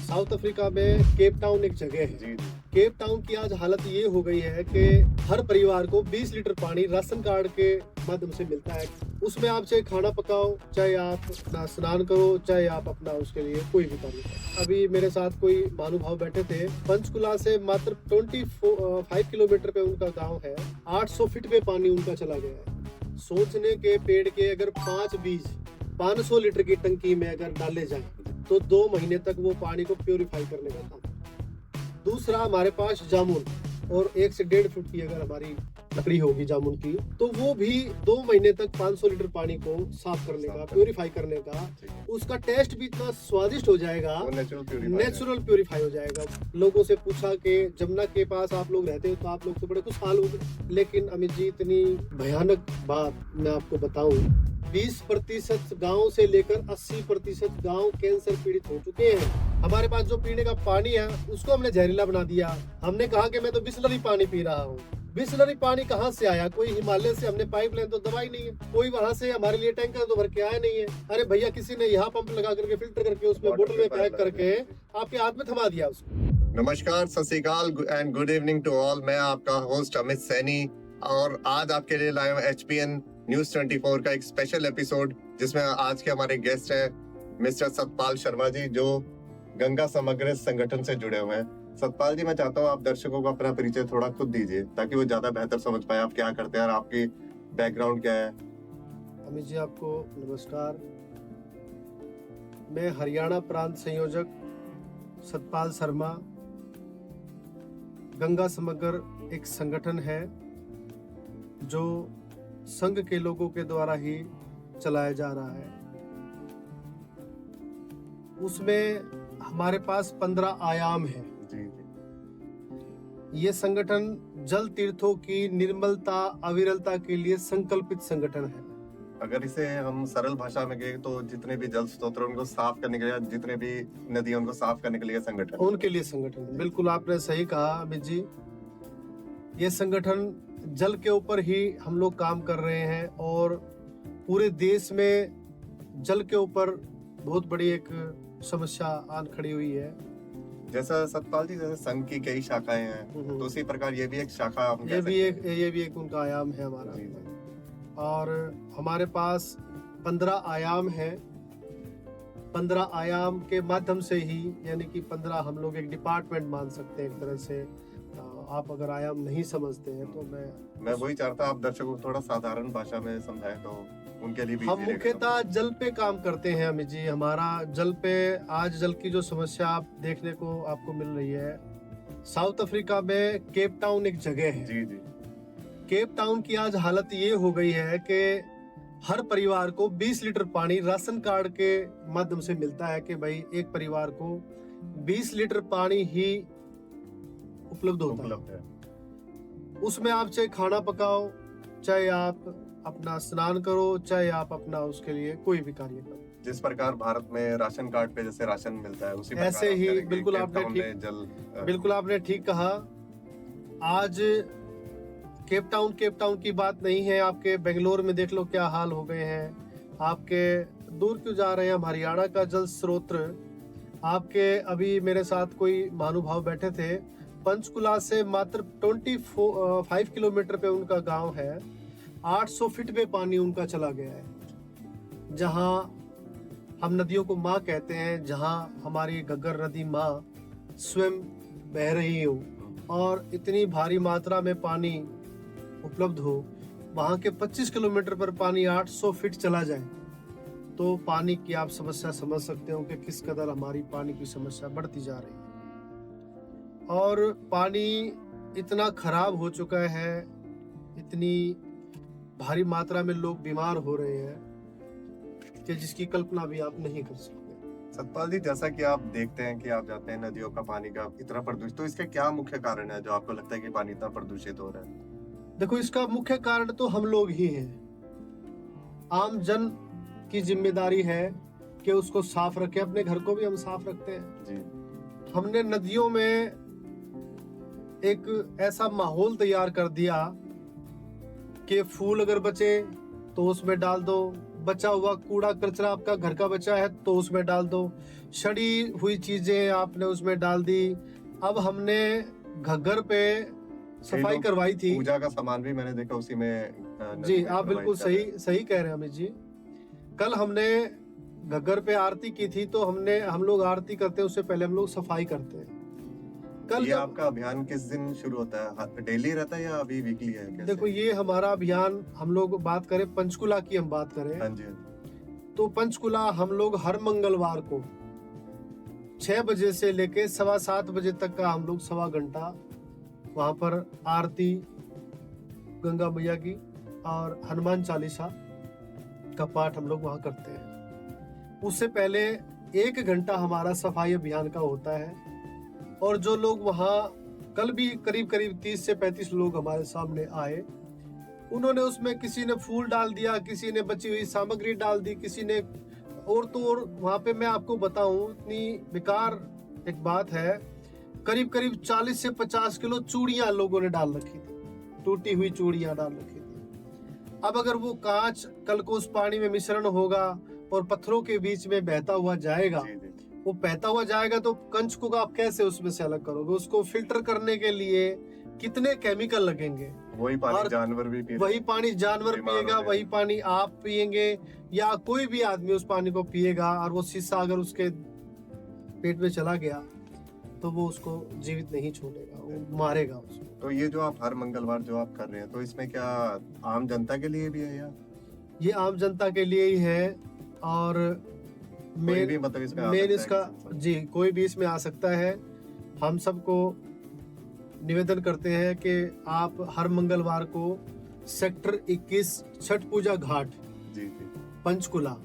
South Africa में Cape Town एक जगह है। जी जी केप टाउन की आज हालत ये हो गई है कि हर परिवार को 20 लीटर पानी राशन कार्ड के माध्यम से मिलता है। उसमें आप चाहे खाना पकाओ, चाहे आप अपना स्नान करो, चाहे आप अपना उसके लिए कोई भी कार्य करो। अभी मेरे साथ कोई महानुभाव बैठे थे, पंचकुला से मात्र 25 किलोमीटर पे उनका गांव है। 800 फीट पे पानी उनका चला गया है। सोचने के पेड़ के अगर 5 बीज 500 लीटर की टंकी में अगर डाले जाए तो 2 महीने तक वो पानी को प्योरीफाई करने का काम। दूसरा, हमारे पास जामुन और 1 से 1.5 फुट की अगर हमारी लकड़ी होगी जामुन की, तो वो भी 2 महीने तक 500 लीटर पानी को साफ करने का, प्योरीफाई करने का, उसका टेस्ट भी इतना स्वादिष्ट हो जाएगा, नेचुरल प्योरीफाई हो जाएगा। लोगों से पूछा कि जमुना के पास आप लोग रहते हो तो आप लोग तो बड़े खुशहाल हो गए, लेकिन अमित जी इतनी भयानक बात मैं आपको बताऊं, 20% गांव से लेकर 80% गांव कैंसर पीड़ित हो चुके हैं। हमारे पास जो पीने का पानी है उसको हमने जहरीला बना दिया। हमने कहा कि मैं तो बिसलरी पानी पी रहा हूँ। बिसलरी पानी कहाँ से आया? कोई हिमालय से हमने पाइपलाइन तो दबाई नहीं है, कोई वहां से हमारे लिए टैंकर तो भर के आया नहीं है। अरे भैया, किसी ने यहाँ पंप लगा करके फिल्टर करके उसमें बोतल में पैक करके आपके हाथ में थमा दिया उसको। नमस्कार, Sat Shri Akal and good evening to all. मैं आपका होस्ट अमित सैनी और आज आपके लिए लाया हूं HPN न्यूज 24 का एक स्पेशल एपिसोड, जिसमें आज के हमारे गेस्ट हैं मिस्टर सतपाल शर्मा जी, जो गंगा समग्र संगठन से जुड़े हुए हैं। सतपाल जी, मैं चाहता हूँ आप दर्शकों को अपना परिचय थोड़ा खुद दीजिए ताकि वो ज्यादा बेहतर समझ पाए आप क्या करते हैं और आपकी बैकग्राउंड क्या है। अमित जी, आपको नमस्कार। मैं हरियाणा प्रांत संयोजक सतपाल शर्मा। गंगा समग्र एक संगठन है जो संघ के लोगों के द्वारा ही चलाया जा रहा है। उसमें हमारे पास 15 आयाम है। जी जी ये संगठन जल तीर्थों की निर्मलता, अविरलता के लिए संकल्पित संगठन है। अगर इसे हम सरल भाषा में कहें तो जितने भी जल स्रोत हैं उनको साफ करने के लिए, जितने भी नदियों उनको साफ करने के लिए संगठन, उनके लिए संगठन है। बिल्कुल आपने सही कहा अमित जी। ये संगठन जल के ऊपर ही हम लोग काम कर रहे हैं और पूरे देश में जल के ऊपर बहुत बड़ी एक समस्या आन खड़ी हुई है। जैसा सतपाल जी, जैसे संघ की कई शाखाएं हैं तो उसी प्रकार ये भी एक शाखा हम कह सकते हैं। ये भी एक उनका आयाम है हमारा। जी, जी। और हमारे पास 15 आयाम है। 15 आयाम के माध्यम से ही, यानी कि 15 हम लोग एक डिपार्टमेंट मान सकते हैं एक तरह से। आप अगर आयाम नहीं समझते हैं तो मैं वही चाहता आप दर्शकों को थोड़ा साधारण भाषा में समझाएं तो उनके लिए भी। हम मुख्यतः जल पे काम करते हैं अमित जी। हमारा जल पे, आज जल की जो समस्या आप देखने को आपको मिल रही है, साउथ अफ्रीका में केप टाउन एक जगह है। जी जी केप टाउन की आज हालत ये हो गई है कि हर परिवार को 20 लीटर पानी राशन कार्ड के माध्यम से मिलता है कि भाई एक परिवार को 20 लीटर पानी ही उपलब्ध होता है। उसमें आप चाहे खाना पकाओ, चाहे आप अपना स्नान करो, चाहे आप अपना उसके लिए कोई भी कार्य करो। जिस प्रकार भारत में राशन कार्ड पे जैसे राशन मिलता है उसी प्रकार ऐसे ही बिल्कुल बिल्कुल आपने ठीक कहा। आज केप टाउन की बात नहीं है। आपके बेंगलोर में देख लो क्या हाल हो गए हैं। आपके दूर क्यों जा रहे हैं? हम हरियाणा का जल स्रोत, आपके अभी मेरे साथ कोई महानुभाव बैठे थे, पंचकुला से मात्र 25 किलोमीटर पे उनका गांव है। 800 फीट पे पानी उनका चला गया है। जहां हम नदियों को माँ कहते हैं, जहां हमारी घग्गर नदी माँ स्वयं बह रही हो और इतनी भारी मात्रा में पानी उपलब्ध हो, वहां के 25 किलोमीटर पर पानी 800 फीट चला जाए तो पानी की आप समस्या समझ सकते हो कि किस कदर हमारी पानी की समस्या बढ़ती जा रही है। और पानी इतना खराब हो चुका है, इतनी भारी मात्रा में लोग बीमार हो रहे हैं कि जिसकी कल्पना भी आप नहीं कर सकते। सतपाल जी, जैसा कि आप देखते हैं कि आप जाते हैं नदियों का पानी का इतना प्रदूषित, तो इसका क्या मुख्य कारण है जो आपको लगता है कि पानी इतना प्रदूषित हो रहा है? देखो, इसका मुख्य कारण तो हम लोग ही हैं। आम जन की जिम्मेदारी है कि उसको साफ रखें। अपने घर को भी हम साफ रखते हैं जी। हमने नदियों में एक ऐसा माहौल तैयार कर दिया कि फूल अगर बचे तो उसमें डाल दो, बचा हुआ कूड़ा कचरा आपका घर का बचा है तो उसमें डाल दो, सड़ी हुई चीजें आपने उसमें डाल दी। अब हमने घर पे सफाई लोग करवाई थी। पूजा का सामान भी मैंने देखा उसी में नदी जी में आप बिल्कुल प्रवाहित कर रहे सही सही कह रहे हैं अमित जी। कल हमने घग्गर पे आरती की थी, तो हम लोग आरती करते हैं उससे पहले हम लोग सफाई करते हैं। कल ये जब आपका अभियान किस दिन शुरू होता है? डेली रहता है या अभी वीकली है? कैसे? देखो ये हमारा अभियान, हम लोग बात करें पंचकुला की, हम बात करें हाँ जी, हाँ जी। तो पंचकुला हम लोग हर मंगलवार को 6 बजे से लेके 7:15 बजे तक का हम लोग 1.25 घंटा वहां पर आरती गंगा मैया की और हनुमान चालीसा का पाठ हम लोग वहां करते हैं। उससे पहले 1 घंटा हमारा सफाई अभियान का होता है। और जो लोग वहां, कल भी करीब 30 से 35 लोग हमारे सामने आए, उन्होंने उसमें किसी ने फूल डाल दिया, किसी ने बची हुई सामग्री डाल दी, किसी ने और तो और। वहां पे मैं आपको बताऊं, इतनी बेकार एक बात है, करीब 40 से 50 किलो चूड़ियां लोगों ने डाल रखी थी, टूटी हुई चूड़ियां डाल रखी थी। अब अगर वो कांच कल को उस पानी में मिश्रण होगा और पत्थरों के बीच में बहता हुआ जाएगा, जी, जी। वो बहता हुआ जाएगा तो कंच को आप कैसे उसमें से अलग करोगे? उसको फिल्टर करने के लिए कितने केमिकल लगेंगे? वही पानी और जानवर भी पी रहे वही पानी जानवर बीमार पिएगा, हो रहे वही पानी आप पिएंगे, या कोई भी आदमी उस पानी को पिएगा और वो शीशा अगर उसके पेट में चला गया तो वो उसको जीवित नहीं छोड़ेगा, वो मारेगा उसको। तो ये जो आप हर मंगलवार जो आप कर रहे हैं, तो इसमें क्या आम जनता के लिए भी है या ये आम जनता के लिए ही है। और कोई भी मतलब इसमें आ मेन सकता है इसका, किसी से? जी कोई भी इसमें आ सकता है। हम सबको निवेदन करते हैं कि आप हर मंगलवार को सेक्टर 21 छठ पूजा घाट जी, जी। पंचकुला,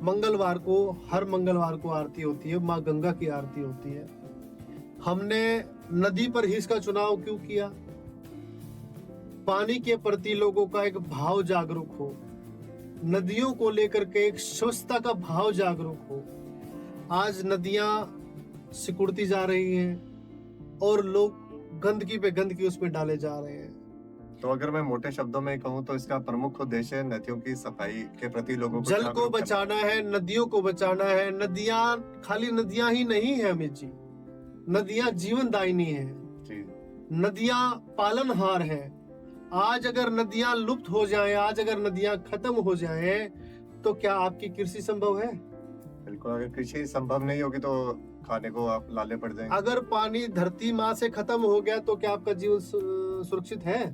मंगलवार को, हर मंगलवार को आरती होती है, माँ गंगा की आरती होती है। हमने नदी पर ही इसका चुनाव क्यों किया? पानी के प्रति लोगों का एक भाव जागरूक हो, नदियों को लेकर के एक स्वच्छता का भाव जागरूक हो। आज नदियां सिकुड़ती जा रही हैं और लोग गंदगी पे गंदगी उसमें डाले जा रहे हैं। तो अगर मैं मोटे शब्दों में कहूँ तो इसका प्रमुख उद्देश्य है नदियों की सफाई के प्रति लोगों को जल को जागरूक करना। बचाना है, नदियों को बचाना है। नदियां खाली नदियां ही नहीं है अमित जी, नदियां जीवनदायिनी है, जी। नदियां पालनहार है। आज अगर नदियां लुप्त हो जाएं, आज अगर नदियां खत्म हो जाएं, तो क्या आपकी कृषि संभव है? बिल्कुल, अगर कृषि संभव नहीं होगी तो खाने को आप लाले पड़ जाएंगे। अगर पानी धरती माँ से खत्म हो गया तो क्या आपका जीवन सुरक्षित है?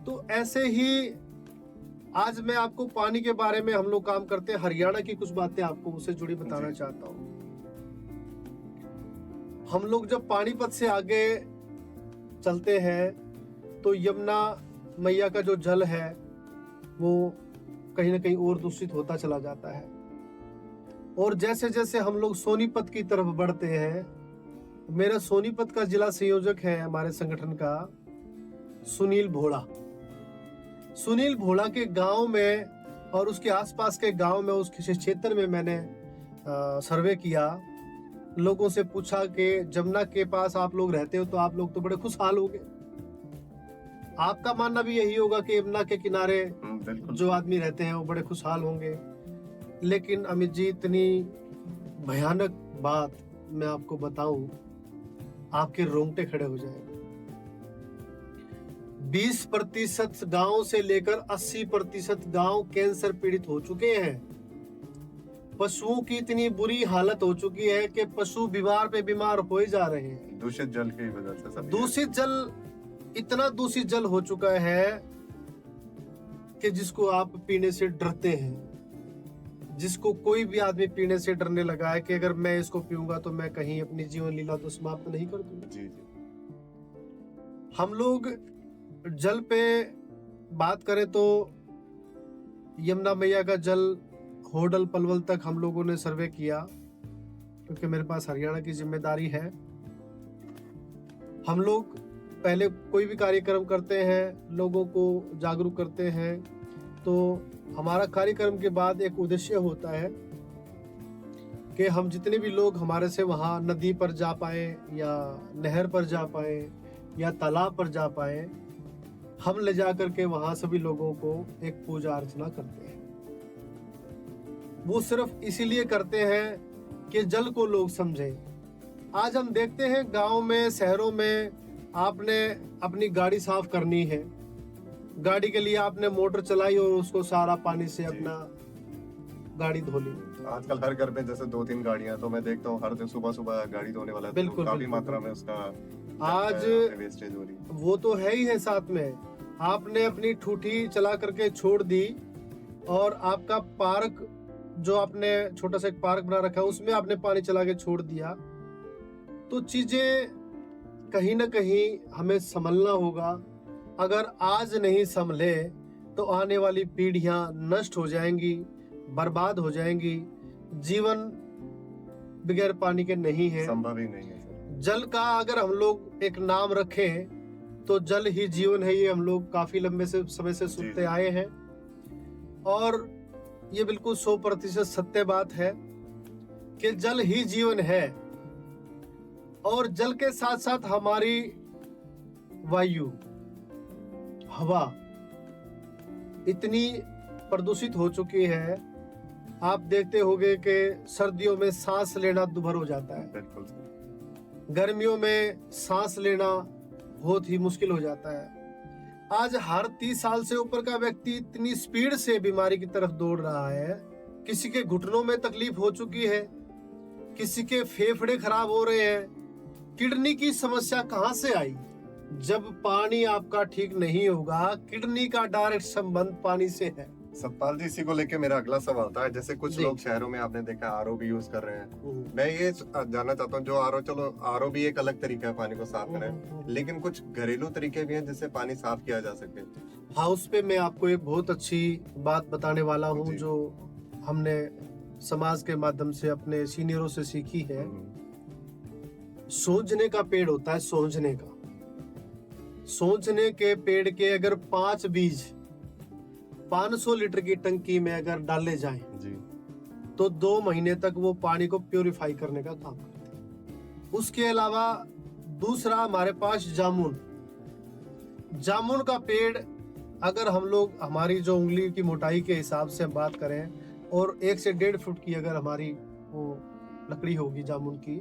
तो ऐसे ही आज मैं आपको पानी के बारे में हम लोग काम करते हैं, हरियाणा की कुछ बातें आपको उससे जुड़ी बताना जी। चाहता हूँ। हम लोग जब पानीपत से आगे चलते हैं तो यमुना मैया का जो जल है वो कहीं ना कहीं और दूषित होता चला जाता है। और जैसे जैसे हम लोग सोनीपत की तरफ बढ़ते हैं, मेरा सोनीपत का जिला संयोजक है हमारे संगठन का सुनील भोड़ा। सुनील भोड़ा के गांव में और उसके आसपास के गांव में, उस क्षेत्र में मैंने सर्वे किया, लोगों से पूछा कि जमुना के पास आप लोग रहते हो तो आप लोग तो बड़े खुशहाल होगे। आपका मानना भी यही होगा कि यमुना के किनारे बिल्कुल। जो आदमी रहते हैं वो बड़े खुशहाल होंगे। लेकिन अमित जी, इतनी भयानक बात मैं आपको बताऊं, आपके रोंगटे खड़े हो जाएंगे। 20% गांव से लेकर 80% गांव कैंसर पीड़ित हो चुके हैं। पशुओं की इतनी बुरी हालत हो चुकी है कि पशु बीमार पे बीमार हो ही जा रहे हैं। दूषित जल की वजह से सब। दूषित जल, इतना दूषित जल हो चुका है कि जिसको आप पीने से डरते हैं, जिसको कोई भी आदमी पीने से डरने लगा है कि अगर मैं इसको पीऊंगा तो मैं कहीं अपनी जीवन लीला तो समाप्त नहीं कर दूंगा। जी, जी। हम लोग जल पे बात करें तो यमुना मैया का जल होडल पलवल तक हम लोगों ने सर्वे किया, क्योंकि मेरे पास हरियाणा की जिम्मेदारी है। हम लोग पहले कोई भी कार्यक्रम करते हैं, लोगों को जागरूक करते हैं, तो हमारा कार्यक्रम के बाद एक उद्देश्य होता है कि हम जितने भी लोग हमारे से वहाँ नदी पर जा पाए या नहर पर जा पाए या तालाब पर जा पाए, हम ले जा करके वहां सभी लोगों को एक पूजा अर्चना करते हैं। वो सिर्फ इसीलिए करते हैं कि जल को लोग समझें। आज हम देखते हैं गांव में, शहरों में, आपने अपनी गाड़ी साफ करनी है, गाड़ी के लिए आपने मोटर चलाई और उसको सारा पानी से अपना गाड़ी धो ली। आजकल हर घर में जैसे 2-3 गाड़ियां, तो मैं देखता हूँ हर दिन सुबह सुबह गाड़ी धोने वाला है, तो बिल्कुल, काफी बिल्कुल, मात्रा में उसका आज वेस्टेज हो रही है। वो तो है ही है। साथ में आपने अपनी ठूठी चला करके छोड़ दी और आपका पार्क, जो आपने छोटा सा एक पार्क बना रखा है, उसमें आपने पानी चला के छोड़ दिया। तो चीजें कहीं ना कहीं हमें संभलना होगा। अगर आज नहीं संभले तो आने वाली पीढ़ियां नष्ट हो जाएंगी, बर्बाद हो जाएंगी। जीवन बगैर पानी के नहीं है, संभव ही नहीं है सर। जल का अगर हम लोग एक नाम रखें तो जल ही जीवन है, ये हम लोग काफी लंबे से समय से सुनते आए हैं और ये बिल्कुल 100% सत्य बात है कि जल ही जीवन है। और जल के साथ साथ हमारी वायु, हवा इतनी प्रदूषित हो चुकी है। आप देखते होंगे कि सर्दियों में सांस लेना दुभर हो जाता है, बिल्कुल सर। गर्मियों में सांस लेना बहुत ही मुश्किल हो जाता है। आज हर 30 साल से ऊपर का व्यक्ति इतनी स्पीड से बीमारी की तरफ दौड़ रहा है। किसी के घुटनों में तकलीफ हो चुकी है, किसी के फेफड़े खराब हो रहे हैं। किडनी की समस्या कहां से आई? जब पानी आपका ठीक नहीं होगा, किडनी का डायरेक्ट संबंध पानी से है। सतपाल जी, इसी को लेके मेरा अगला सवाल था। जैसे कुछ जी। लोग शहरों में आपने देखा आरओ भी यूज कर रहे हैं। मैं ये जानना चाहता हूँ, जो आरओ, चलो आरओ भी एक अलग तरीका है पानी को साफ करने, लेकिन कुछ घरेलू तरीके भी हैं जिससे पानी साफ किया जा सके। हाउस पे मैं आपको एक बहुत अच्छी बात बताने वाला हूँ जी। जो हमने समाज के माध्यम से अपने सीनियरों से सीखी है। सोंजने का पेड़ होता है, सोंजने का। सोंजने के पेड़ के अगर 5 बीज 500 लीटर की टंकी में अगर डाले जाएं जी। तो 2 महीने तक वो पानी को प्यूरिफाई करने का काम करते हैं। उसके अलावा दूसरा हमारे पास जामुन। जामुन का पेड़ अगर हम लोग, हमारी जो उंगली की मोटाई के हिसाब से हम बात करें और 1 से 1.5 फुट की अगर हमारी वो लकड़ी होगी जामुन की,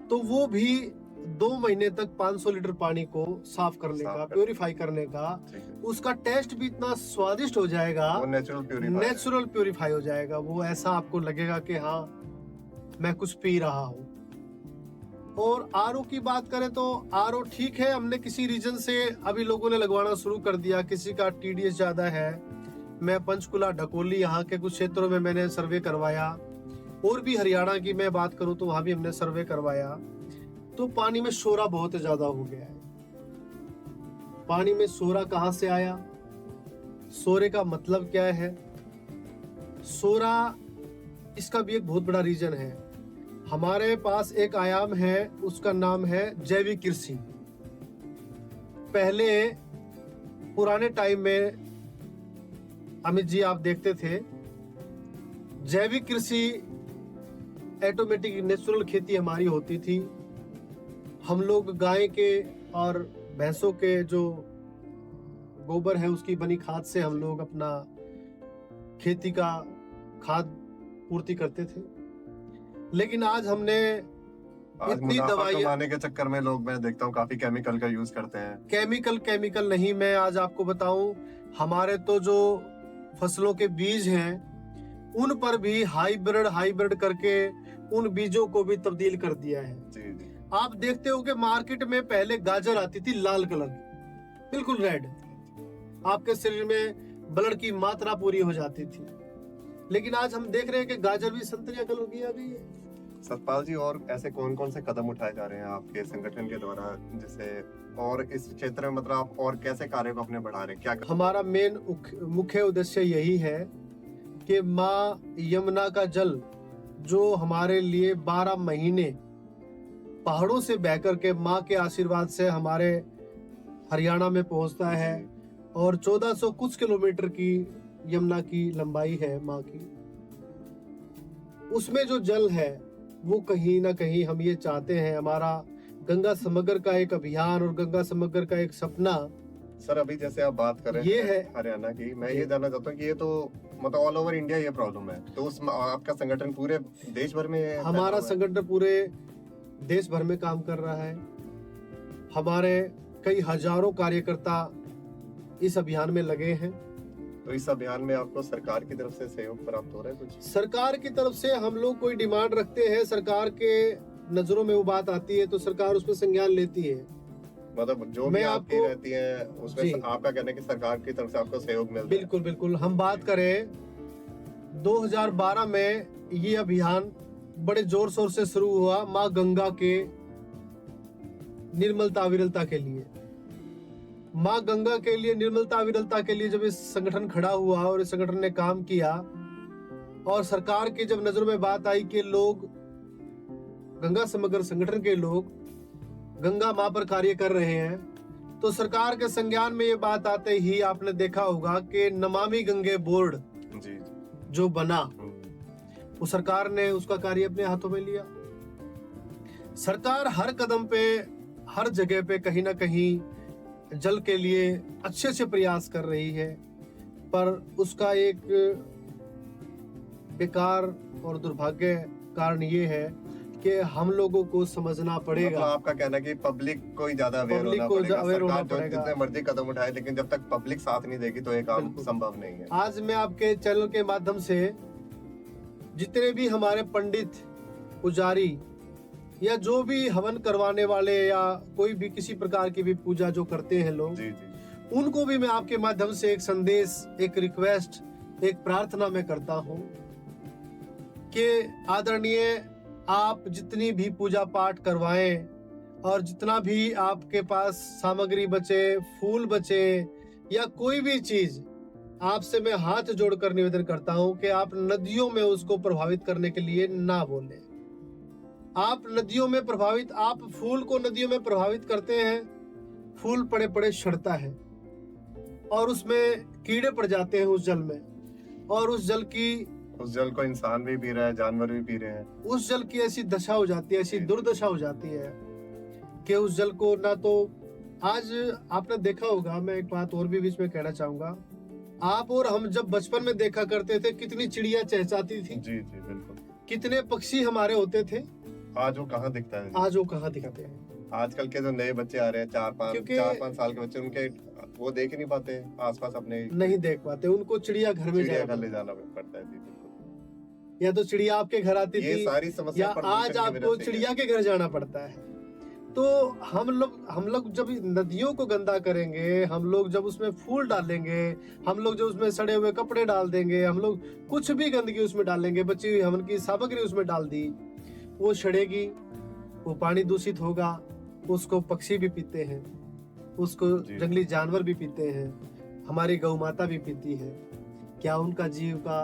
तो वो भी 2 महीने तक 500 लीटर पानी को साफ करने का, प्यूरिफाई करने का, उसका टेस्ट भी इतना स्वादिष्ट हो जाएगा, वो नेचुरल प्यूरिफाई हो जाएगा। वो ऐसा आपको लगेगा कि हाँ मैं कुछ पी रहा हूँ। और आरओ की बात करें तो आरओ ठीक है, हमने किसी रीजन से अभी लोगों ने लगवाना शुरू कर दिया। किसी का टीडीएस ज्यादा है। मैं पंचकुला, ढकोली, यहाँ के कुछ क्षेत्रों में मैंने सर्वे करवाया, और भी हरियाणा की मैं बात करूं तो वहां भी हमने सर्वे करवाया, तो पानी में शोरा बहुत ज्यादा हो गया है। पानी में शोरा कहां से आया? शोरे का मतलब क्या है? शोरा, इसका भी एक बहुत बड़ा रीजन है। हमारे पास एक आयाम है, उसका नाम है जैविक कृषि। पहले पुराने टाइम में अमित जी आप देखते थे, जैविक कृषि, ऑटोमेटिक नेचुरल खेती हमारी होती थी। हम लोग गाय के और भैंसों के जो गोबर है उसकी बनी खाद से हम लोग अपना खेती का खाद पूर्ति करते थे। लेकिन आज हमने इतनी दवाइयां कमाने के चक्कर में लोग, मैं देखता हूँ, काफी केमिकल का यूज करते हैं। केमिकल नहीं, मैं आज आपको बताऊं, हमारे तो जो फसलों के बीज हैं उन पर भी हाइब्रिड करके उन बीजों को भी तब्दील कर दिया है। जी जी। आप देखते हो कि मार्केट में पहले गाजर आती थी लाल कलर की, बिल्कुल रेड, आपके शरीर में ब्लड की मात्रा पूरी हो जाती थी। लेकिन आज हम देख रहे हैं कि गाजर भी संतरिया कलर की आ गई है। सतपाल जी, और ऐसे कौन कौन से कदम उठाए जा रहे हैं आपके संगठन के द्वारा, जिससे और इस क्षेत्र में मतलब आप और कैसे कार्य को अपने बढ़ा रहे हैं? क्या हमारा मेन मुख्य उद्देश्य यही है कि माँ यमुना का जल जो हमारे लिए 12 महीने पहाड़ों से बहकर के माँ के आशीर्वाद से हमारे हरियाणा में पहुंचता है, और 1400 कुछ किलोमीटर की यमुना की लंबाई है माँ की। उसमें जो जल है वो कहीं ना कहीं हम ये चाहते हैं, हमारा गंगा समग्र का एक अभियान और गंगा समग्र का एक सपना सर अभी जैसे आप बात कर रहे ये हैं है हरियाणा की, मैं जी। ये जानना चाहता हूँ कि ये तो मतलब ऑल ओवर इंडिया ये प्रॉब्लम है, तो उस आपका संगठन पूरे देश भर में फैला हमारा हुआ है? संगठन पूरे देश भर में काम कर रहा है। हमारे कई हजारों कार्यकर्ता इस अभियान में लगे हैं। तो इस अभियान में आपको सरकार की तरफ से सहयोग प्राप्त हो रहा है कुछ? सरकार की तरफ से हम लोग कोई डिमांड रखते हैं, सरकार के नजरों में वो बात आती है तो सरकार उसमें संज्ञान लेती है। मतलब जो भी मैं आपकी आपको रहती है उसमें जी आपका कहना है कि सरकार की तरफ से आपको सहयोग मिलता है? बिल्कुल बिल्कुल। हम बात करें 2012 में ये अभियान बड़े जोर शोर से शुरू हुआ माँ गंगा के निर्मलता विरलता के लिए। माँ गंगा के लिए निर्मलता विरलता के लिए जब इस संगठन खड़ा हुआ और इस संगठन ने काम किया और सरकार के जब नजरों में बात आई कि लोग गंगा समग्र संगठन के लोग गंगा माँ पर कार्य कर रहे हैं, तो सरकार के संज्ञान में ये बात आते ही आपने देखा होगा कि नमामि गंगे बोर्ड जी जो बना वो सरकार ने उसका कार्य अपने हाथों में लिया। सरकार हर कदम पे हर जगह पे कहीं ना कहीं जल के लिए अच्छे से प्रयास कर रही है, पर उसका एक बेकार और दुर्भाग्य कारण ये है कि हम लोगों को समझना पड़ेगा। मतलब आपका कहना है कि पब्लिक को ही ज्यादा अवेयर पब्लिक होना को पड़ेगा, अवेयर होना सरकार जो पड़ेगा। जितने मर्जी कदम उठाए लेकिन जब तक पब्लिक साथ नहीं देगी तो ये काम बिल्कुल। संभव नहीं है। आज मैं आपके चैनल के माध्यम से जितने भी हमारे पंडित पुजारी या जो भी हवन करवाने वाले या कोई भी किसी प्रकार की भी पूजा जो करते हैं लोग, जी जी उनको भी मैं आपके माध्यम से एक संदेश, एक रिक्वेस्ट, एक प्रार्थना मैं करता हूँ कि आदरणीय आप जितनी भी पूजा पाठ करवाएं और जितना भी आपके पास सामग्री बचे, फूल बचे या कोई भी चीज, आपसे मैं हाथ जोड़कर निवेदन करता हूं कि आप नदियों में उसको प्रभावित करने के लिए ना बोलें। आप नदियों में प्रभावित, आप फूल को नदियों में प्रभावित करते हैं, फूल पड़े पड़े सड़ता है और उसमें कीड़े पड़ जाते हैं उस जल में, और उस जल को इंसान भी पी रहा है, जानवर भी पी रहे हैं। उस जल की ऐसी दशा हो जाती है, ऐसी दुर्दशा हो जाती है कि उस जल को ना तो आज आपने देखा होगा। मैं एक बात और भी बीच में कहना चाहूंगा, आप और हम जब बचपन में देखा करते थे कितनी चिड़िया चहचहाती थी, जी जी बिल्कुल, कितने पक्षी हमारे होते थे, आज वो कहाँ दिखता है? आज वो कहाँ दिखते हैं। आजकल के जो नए बच्चे आ रहे हैं, क्योंकि 4-5 साल के बच्चे, उनके वो देख ही नहीं पाते आसपास अपने, नहीं देख पाते, उनको चिड़िया घर में चिड़िया जाना घर ले जाना पड़ता है। जी बिल्कुल, या तो चिड़िया आपके घर आती ये थी सारी समस्या या प्रदूषण आज की वजह आपको से ही है। चिड़िया के घर जाना पड़ता है। तो हम लोग जब नदियों को गंदा करेंगे, हम लोग जब उसमें फूल डालेंगे, हम लोग जब उसमें सड़े हुए कपड़े डाल देंगे, हम लोग कुछ भी गंदगी उसमें डालेंगे, बची हुई हवन की सामग्री उसमें डाल दी, वो सड़ेगी, वो पानी दूषित होगा, उसको पक्षी भी पीते हैं, उसको जी। जंगली जानवर भी पीते हैं, हमारी गौ माता भी पीती है। क्या उनका जीव का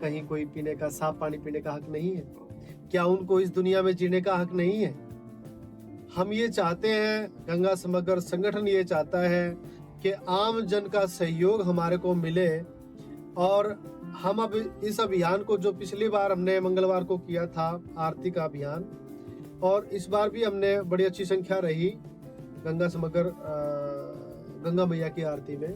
कहीं कोई पीने का, साफ पानी पीने का हक नहीं है? क्या उनको इस दुनिया में जीने का हक नहीं है? हम ये चाहते हैं, गंगा समग्र संगठन ये चाहता है कि आम जन का सहयोग हमारे को मिले, और हम अब इस अभियान को, जो पिछली बार हमने मंगलवार को किया था आरती का अभियान, और इस बार भी हमने बड़ी अच्छी संख्या रही गंगा समग्र गंगा मैया की आरती में।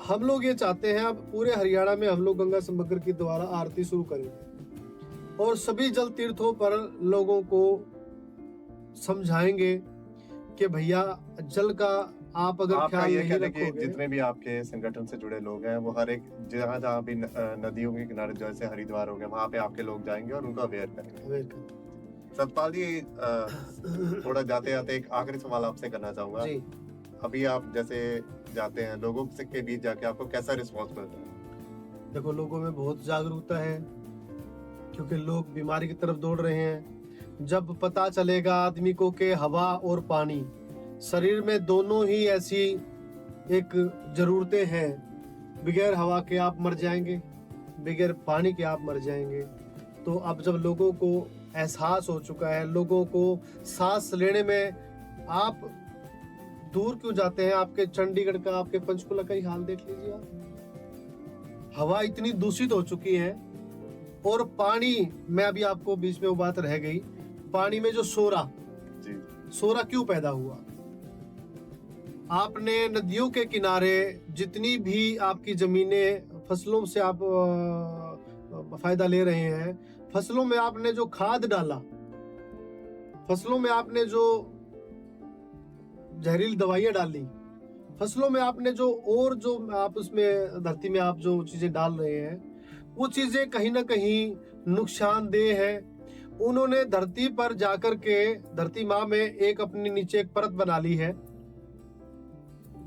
हम लोग ये चाहते हैं अब पूरे हरियाणा में हम लोग गंगा समग्र की द्वारा आरती शुरू करेंगे और सभी जल तीर्थों पर लोगों को समझाएंगे कि भैया जल का आप अगर आपका ख्याल ये नहीं कहना है कि रखोगे, जितने भी आपके संगठन से जुड़े लोग हैं वो हर एक जहाँ जहाँ भी नदियों के किनारे, जैसे हरिद्वार हो गया, वहाँ पे आपके लोग जाएंगे और उनको अवेयर करेंगे। सतपाल जी, थोड़ा जाते जाते एक आखिरी सवाल आपसे करना चाहूंगा। जी अभी आप जैसे जाते हैं लोगों से के बीच जाके आपको कैसा रिस्पॉन्स मिलता है? देखो, लोगों में बहुत जागरूकता है क्योंकि लोग बीमारी की तरफ दौड़ रहे हैं। जब पता चलेगा आदमी को कि हवा और पानी, शरीर में दोनों ही ऐसी एक जरूरतें हैं, बगैर हवा के आप मर जाएंगे, बगैर पानी के आप मर जाएंगे। तो अब जब लोगों को एहसास हो चुका है, लोगों को सांस लेने में, आप दूर क्यों जाते हैं, आपके चंडीगढ़ का, आपके पंचकुला का ही हाल देख लीजिए आप। हवा इतनी दूषित हो चुकी है, और पानी में अभी आपको बीच में वो बात रह गई, पानी में जो सोरा जी सोरा क्यों पैदा हुआ? आपने नदियों के किनारे जितनी भी आपकी जमीनें फसलों से आप फायदा ले रहे हैं, फसलों में आपने जो खाद डाला, फसलों में आपने जो जहरीली दवाइयां डाली, फसलों में आपने जो और जो आप उसमें धरती में आप जो चीजें डाल रहे हैं, वो चीजें कहीं ना कहीं नुकसानदेह है। उन्होंने धरती पर जाकर के धरती माँ में एक अपनी नीचे एक परत बना ली है,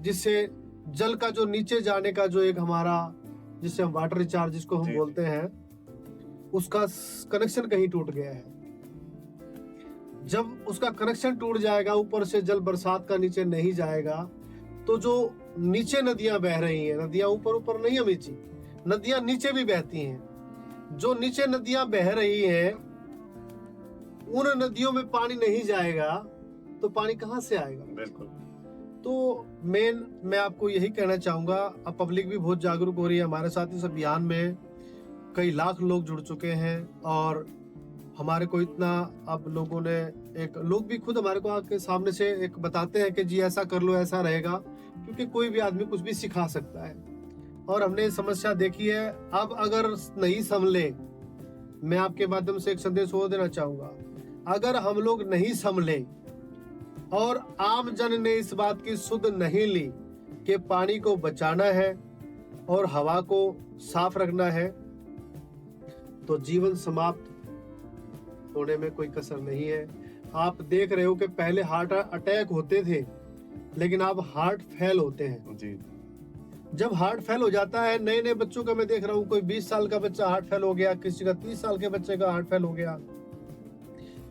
जिससे जल का जो नीचे जाने का जो एक हमारा, जिससे हम वाटर रिचार्ज जिसको हम बोलते हैं, उसका कनेक्शन कहीं टूट गया है। जब उसका कनेक्शन टूट जाएगा, ऊपर से जल बरसात का नीचे नहीं जाएगा, तो जो नीचे नदियां बह रही हैं, नदियां ऊपर ऊपर नहीं अमीची, नदियां नीचे भी बहती हैं। जो नीचे नदियां बह रही हैं, उन नदियों में पानी नहीं जाएगा तो पानी कहां से आएगा? बिल्कुल। तो मैं आपको यही कहना चाहूंगा, अब पब्लिक भी बहुत जागरूक हो रही है। हमारे साथ इस अभियान में कई लाख लोग जुड़ चुके हैं और हमारे को इतना अब लोगों ने लोग भी खुद हमारे को आके सामने से एक बताते हैं कि जी ऐसा कर लो, ऐसा रहेगा, क्योंकि कोई भी आदमी कुछ भी सिखा सकता है। और हमने समस्या देखी है। अब अगर नहीं संभले, मैं आपके माध्यम से एक संदेश और देना चाहूंगा, अगर हम लोग नहीं संभले और आम जन ने इस बात की सुध नहीं ली कि पानी को बचाना है और हवा को साफ रखना है, तो जीवन समाप्त होने में कोई कसर नहीं है। आप देख रहे हो कि पहले हार्ट अटैक होते थे, लेकिन अब हार्ट फेल होते हैं जी। जब हार्ट फेल हो जाता है, नए नए बच्चों का मैं देख रहा हूँ, कोई 20 साल का बच्चा हार्ट फेल हो गया, किसी का 30 साल के बच्चे का हार्ट फेल हो गया।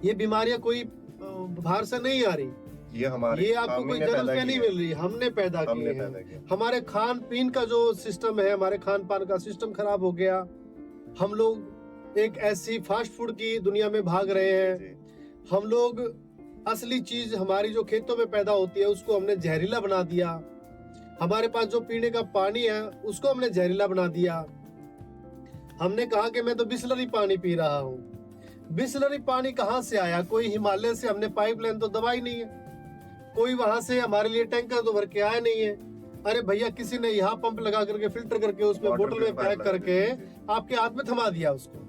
ये बीमारियां कोई बाहर से नहीं आ रही, ये आपको कोई जन्म से नहीं मिल रही, हमने पैदा किए हैं। हमारे खान पीन का जो सिस्टम है, हमारे खान पान का सिस्टम खराब हो गया। हम लोग एक ऐसी फास्ट फूड की दुनिया में भाग रहे हैं। हम लोग असली चीज हमारी जो खेतों में पैदा होती है उसको हमने जहरीला बना दिया। हमारे पास जो पीने का पानी है उसको हमने जहरीला बना दिया। हमने कहा कि मैं तो बिसलरी पानी पी रहा हूँ। बिसलरी पानी कहाँ से आया? कोई हिमालय से हमने पाइपलाइन तो दबाई नहीं है, कोई वहां से हमारे लिए टैंकर तो भर के आया नहीं है। अरे भैया, किसी ने यहाँ पंप लगा करके फिल्टर करके उसमें बोतल में पैक करके आपके हाथ में थमा दिया उसको।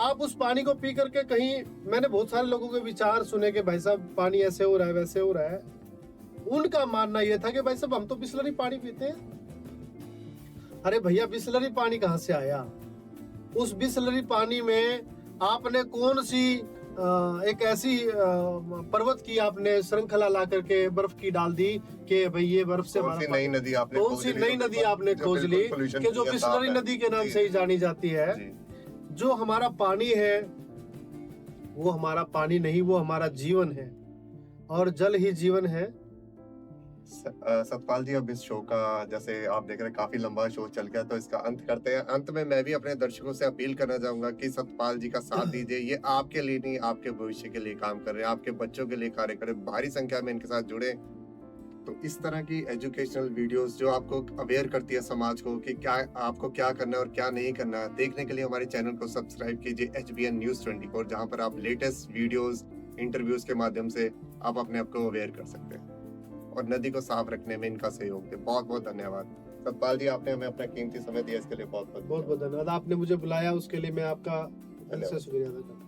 आप उस पानी को पी करके कहीं, मैंने बहुत सारे लोगों के विचार सुने कि भाई साहब पानी ऐसे हो रहा है, वैसे हो रहा है। उनका मानना यह था कि भाई साहब हम तो बिसलरी पानी पीते हैं। अरे भैया, बिसलरी पानी कहाँ से आया? उस बिसलरी पानी में आपने कौन सी एक ऐसी पर्वत की आपने श्रृंखला ला करके बर्फ की डाल दी कि भाई ये बर्फ से कौन सी नई नदी आपने खोज ली कि जो बिसलरी नदी के नाम से ही जानी जाती है। जो हमारा पानी है वो हमारा पानी नहीं, वो हमारा जीवन है और जल ही जीवन है। सतपाल जी, अब इस शो का, जैसे आप देख रहे हैं, काफी लंबा शो चल गया, तो इसका अंत करते हैं। अंत में मैं भी अपने दर्शकों से अपील करना चाहूंगा कि सतपाल जी का साथ दीजिए। ये आपके लिए नहीं, आपके भविष्य के लिए काम कर रहे हैं, आपके बच्चों के लिए कार्य कर रहे हैं। भारी संख्या में इनके साथ जुड़े। तो इस तरह की एजुकेशनल वीडियोस जो आपको अवेयर करती है समाज को कि क्या आपको क्या करना है और क्या नहीं करना है, देखने के लिए हमारे चैनल को सब्सक्राइब कीजिए HBN News 24, जहां पर आप लेटेस्ट वीडियोस, इंटरव्यूज के माध्यम से आप अपने आप को अवेयर कर सकते हैं और नदी को साफ रखने में इनका सहयोग दे। बहुत बहुत धन्यवाद सतपाल जी, आपने हमें अपना कीमती समय दिया, इसके लिए बहुत बहुत धन्यवाद। आपने मुझे बुलाया, उसके लिए मैं आपका दिल से शुक्रिया अदा करता हूं।